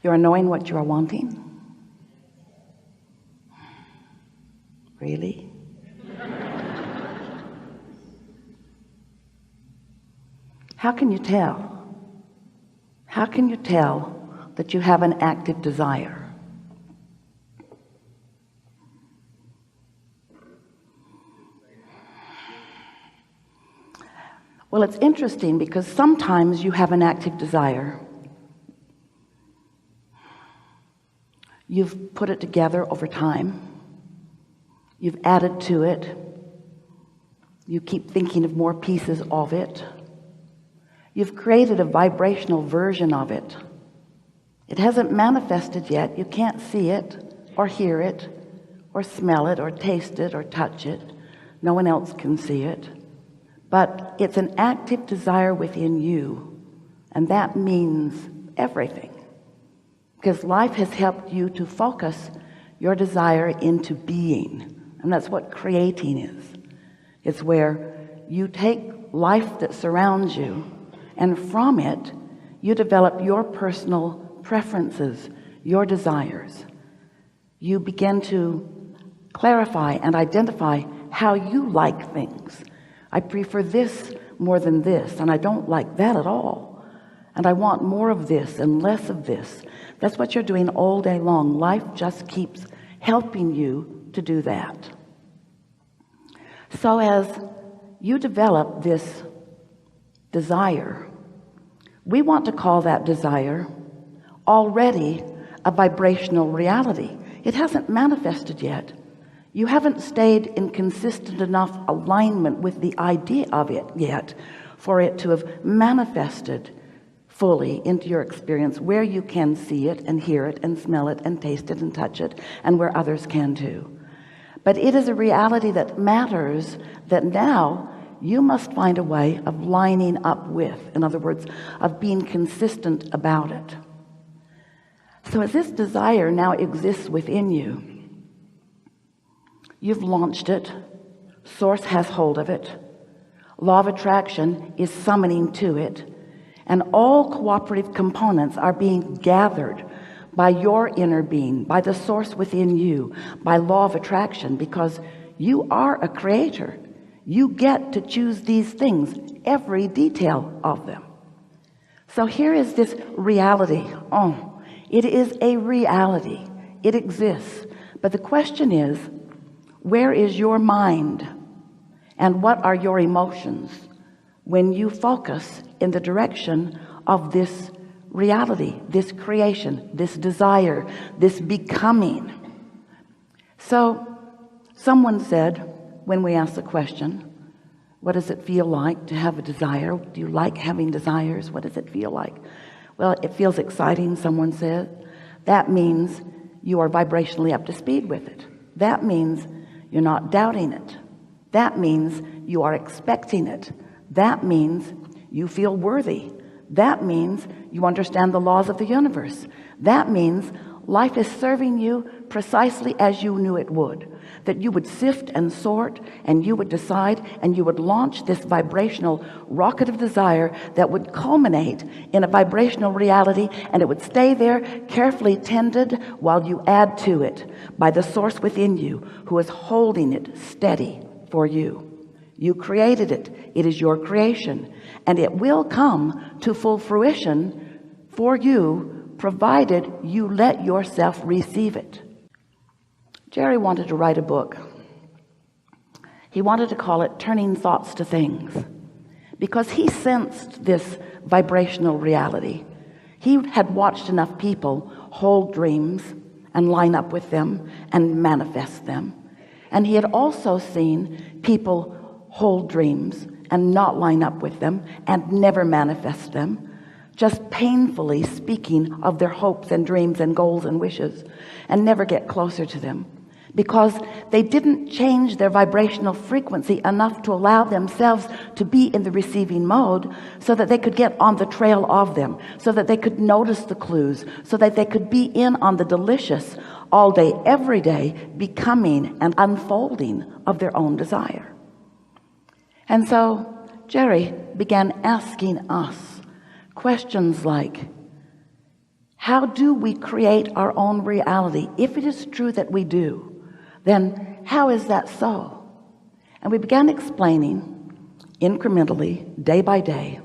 You are knowing what you are wanting? Really? How can you tell? How can you tell that you have an active desire? Well, it's interesting because sometimes you have an active desire. You've put it together over time. You've added to it. You keep thinking of more pieces of it. You've created a vibrational version of it. It hasn't manifested yet. You can't see it or hear it or smell it or taste it or touch it. No one else can see it. But it's an active desire within you. And that means everything. Because life has helped you to focus your desire into being. And that's what creating is. It's where you take life that surrounds you, and from it you develop your personal preferences, your desires. You begin to clarify and identify how you like things. I prefer this more than this, and I don't like that at all, and I want more of this and less of this. That's what you're doing all day long. Life just keeps helping you to do that. So as you develop this desire, we want to call that desire already a vibrational reality. It hasn't manifested yet. You haven't stayed in consistent enough alignment with the idea of it yet for it to have manifested fully into your experience, where you can see it and hear it and smell it and taste it and touch it, and where others can too. But it is a reality that matters, that now you must find a way of lining up with. In other words, of being consistent about it. So as this desire now exists within you, you've launched it. Source has hold of it. Law of attraction is summoning to it. And all cooperative components are being gathered by your inner being, by the source within you, by law of attraction, because you are a creator. You get to choose these things, every detail of them. So here is this reality. Oh, it is a reality. It exists. But the question is, where is your mind? And what are your emotions when you focus in the direction of this reality, this creation, this desire, this becoming? So someone said, when we asked the question, what does it feel like to have a desire? Do you like having desires? What does it feel like? Well, it feels exciting, someone said. That means you are vibrationally up to speed with it. That means you're not doubting it. That means you are expecting it. That means you feel worthy. That means you understand the laws of the universe. That means life is serving you precisely as you knew it would. That you would sift and sort, and you would decide, and you would launch this vibrational rocket of desire that would culminate in a vibrational reality, and it would stay there carefully tended while you add to it by the source within you who is holding it steady for you. You created it. It is your creation, and it will come to full fruition for you, provided you let yourself receive it. Jerry wanted to write a book. He wanted to call it Turning Thoughts to Things, because he sensed this vibrational reality. He had watched enough people hold dreams and line up with them and manifest them. And he had also seen people hold dreams and not line up with them and never manifest them, just painfully speaking of their hopes and dreams and goals and wishes, and never get closer to them, because they didn't change their vibrational frequency enough to allow themselves to be in the receiving mode, so that they could get on the trail of them, so that they could notice the clues, so that they could be in on the delicious all day, every day becoming and unfolding of their own desire. And so Jerry began asking us questions like, How do we create our own reality? If it is true that we do, then how is that so? And we began explaining incrementally, day by day,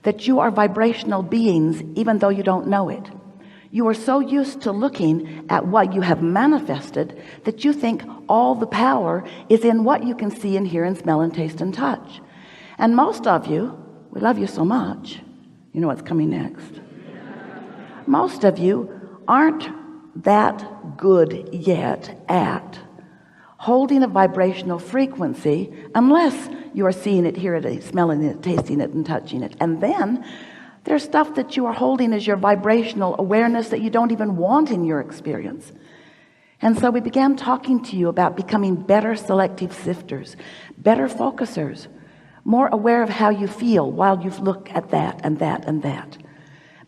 that you are vibrational beings even though you don't know it. You are so used to looking at what you have manifested that you think all the power is in what you can see and hear and smell and taste and touch. And most of you, we love you so much, you know what's coming next. Most of you aren't that good yet at holding a vibrational frequency unless you are seeing it, hearing it, smelling it, tasting it, and touching it. And then there's stuff that you are holding as your vibrational awareness that you don't even want in your experience. And so we began talking to you about becoming better selective sifters, better focusers, more aware of how you feel while you look at that and that and that,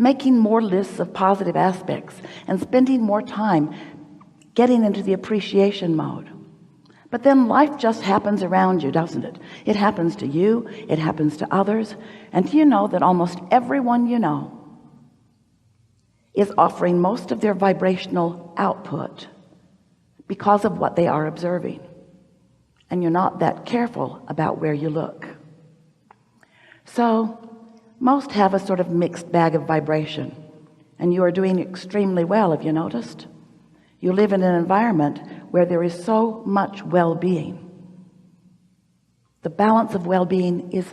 making more lists of positive aspects and spending more time getting into the appreciation mode. But then life just happens around you, doesn't it? It happens to you, it happens to others. And do you know that almost everyone you know is offering most of their vibrational output because of what they are observing? And you're not that careful about where you look. So most have a sort of mixed bag of vibration, and you are doing extremely well. Have you noticed? You live in an environment where there is so much well-being. The balance of well-being is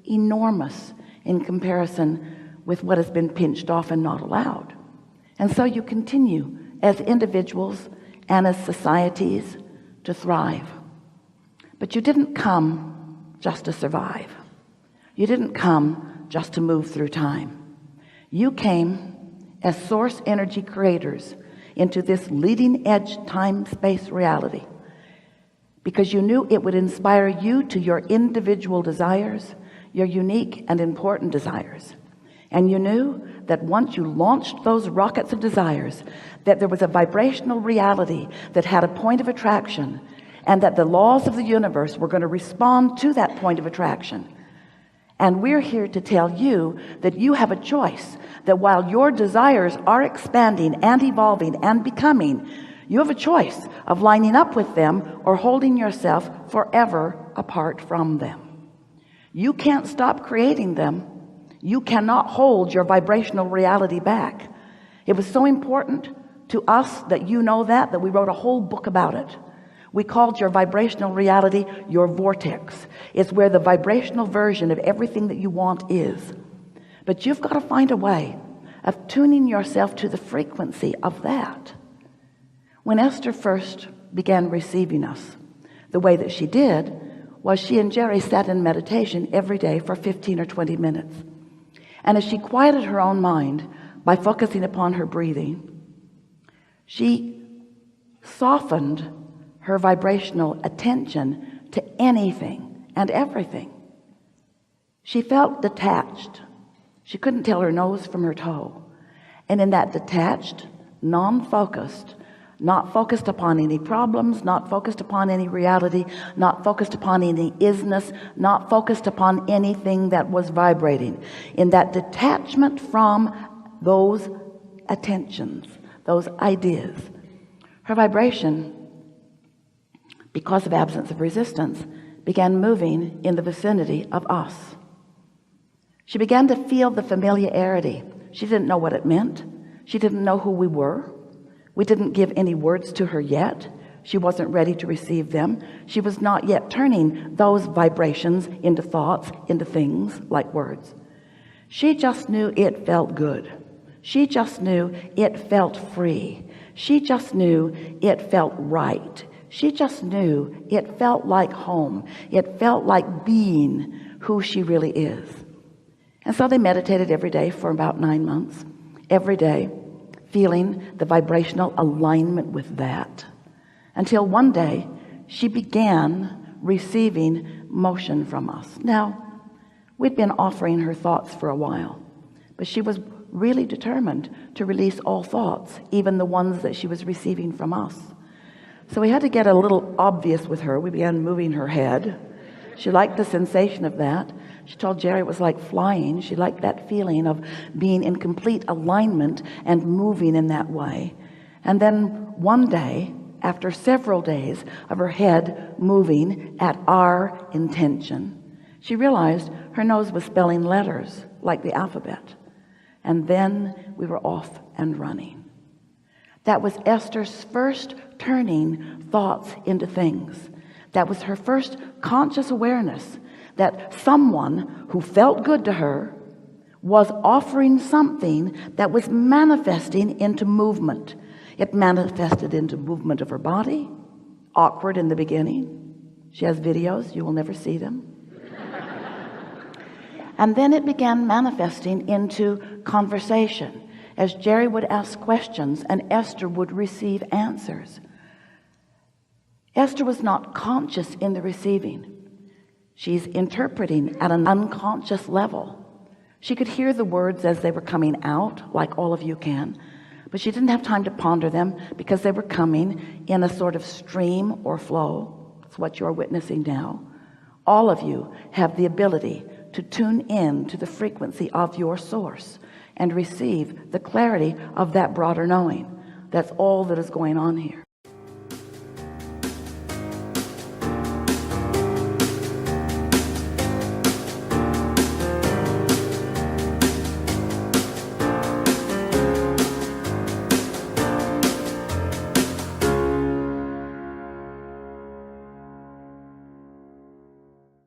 enormous in comparison with what has been pinched off and not allowed. And so you continue as individuals and as societies to thrive. But you didn't come just to survive. You didn't come just to move through time. You came as source energy creators into this leading edge time-space reality because you knew it would inspire you to your individual desires, your unique and important desires. And you knew that once you launched those rockets of desires, that there was a vibrational reality that had a point of attraction, and that the laws of the universe were going to respond to that point of attraction. And we're here to tell you that you have a choice, that while your desires are expanding and evolving and becoming, you have a choice of lining up with them or holding yourself forever apart from them. You can't stop creating them. You cannot hold your vibrational reality back. It was so important to us that you know that we wrote a whole book about it. We called your vibrational reality your vortex. It's where the vibrational version of everything that you want is. But you've got to find a way of tuning yourself to the frequency of that. When Esther first began receiving us, the way that she did was she and Jerry sat in meditation every day for 15 or 20 minutes. And as she quieted her own mind by focusing upon her breathing, she softened her vibrational attention to anything and everything. She felt detached. She couldn't tell her nose from her toe. And in that detached, non-focused, not focused upon any problems, not focused upon any reality, not focused upon any isness, not focused upon anything that was vibrating. In that detachment from those attentions, those ideas, her vibration, because of absence of resistance, began moving in the vicinity of us. She began to feel the familiarity. She didn't know what it meant. She didn't know who we were. We didn't give any words to her yet. She wasn't ready to receive them. She was not yet turning those vibrations into thoughts, into things like words. She just knew it felt good. She just knew it felt free. She just knew it felt right. She just knew it felt like home. It felt like being who she really is. And so they meditated every day for about 9 months, every day, feeling the vibrational alignment with that, until one day she began receiving motion from us. Now, we'd been offering her thoughts for a while, but she was really determined to release all thoughts, even the ones that she was receiving from us. So we had to get a little obvious with her. We began moving her head. She liked the sensation of that. She told Jerry it was like flying. She liked that feeling of being in complete alignment and moving in that way. And then one day, after several days of her head moving at our intention, she realized her nose was spelling letters like the alphabet. And then we were off and running. That was Esther's first turning thoughts into things. That was her first conscious awareness that someone who felt good to her was offering something that was manifesting into movement. It manifested into movement of her body, awkward in the beginning. She has videos, you will never see them. And then it began manifesting into conversation as Jerry would ask questions and Esther would receive answers. Esther was not conscious in the receiving. She's interpreting at an unconscious level. She could hear the words as they were coming out, like all of you can, but she didn't have time to ponder them because they were coming in a sort of stream or flow. It's what you're witnessing now. All of you have the ability to tune in to the frequency of your source and receive the clarity of that broader knowing. That's all that is going on here.